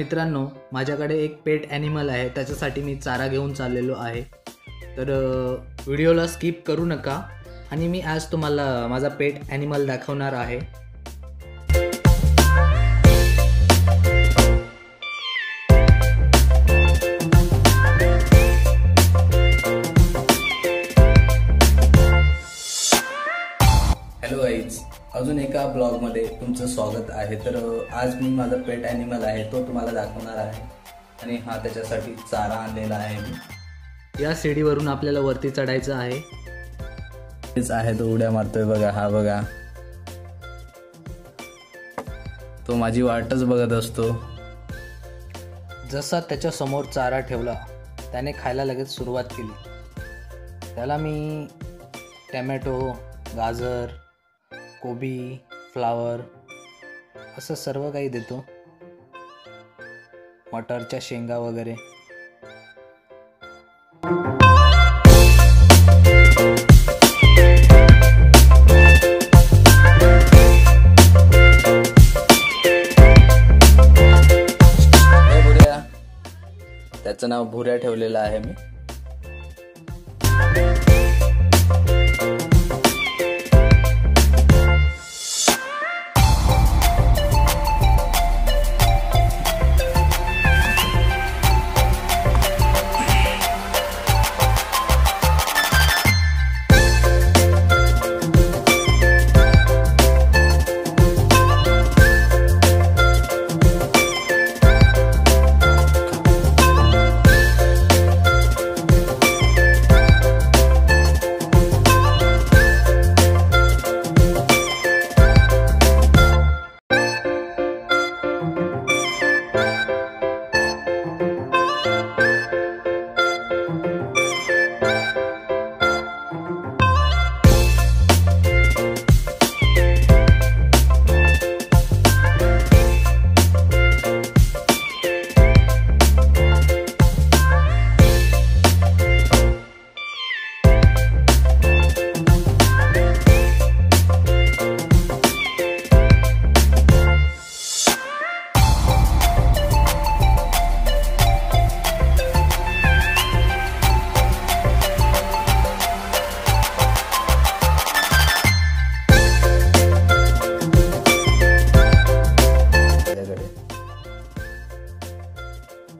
मित्रांनो, माझ्याकडे एक पेट ॲनिमल आहे, त्याच्यासाठी मी चारा घेऊन चाललेलो आहे. तर व्हिडिओला स्किप करू नका आणि मी आज तुम्हाला माझा पेट ॲनिमल दाखवणार आहे. हॅलो गाईज, अजून एका ब्लॉगमध्ये तुमचं स्वागत आहे. तर आज मी माझा पेट ॲनिमल आहे तो तुम्हाला दाखवणार आहे आणि हा त्याच्यासाठी चारा आणलेला आहे मी. या सीडीवरून आपल्याला वरती चढायचं आहे. तेच आहे तो उड्या मारतोय बघा, हा बघा, तो माझी वाटच बघत असतो. जसा त्याच्या समोर चारा ठेवला त्याने खायला लगेच सुरुवात केली. त्याला मी टॅमॅटो, गाजर, कोबी, फ्लावर असं सर्व काही देतो, मटरच्या शेंगा वगैरे. त्याचं नाव भुऱ्या ठेवलेलं आहे मी.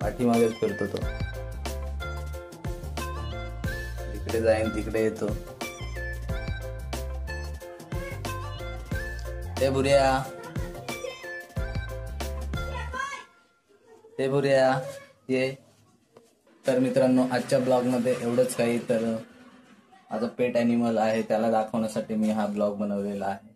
पाठीमागेच फिरतो तो, इकडे जाईन तिकडे येतो. ते भुऱ्या, ते भुऱ्या ये. तर मित्रांनो, आजच्या ब्लॉग मध्ये एवढंच काही. तर माझा पेट ॲनिमल आहे त्याला दाखवण्यासाठी मी हा ब्लॉग बनवलेला आहे.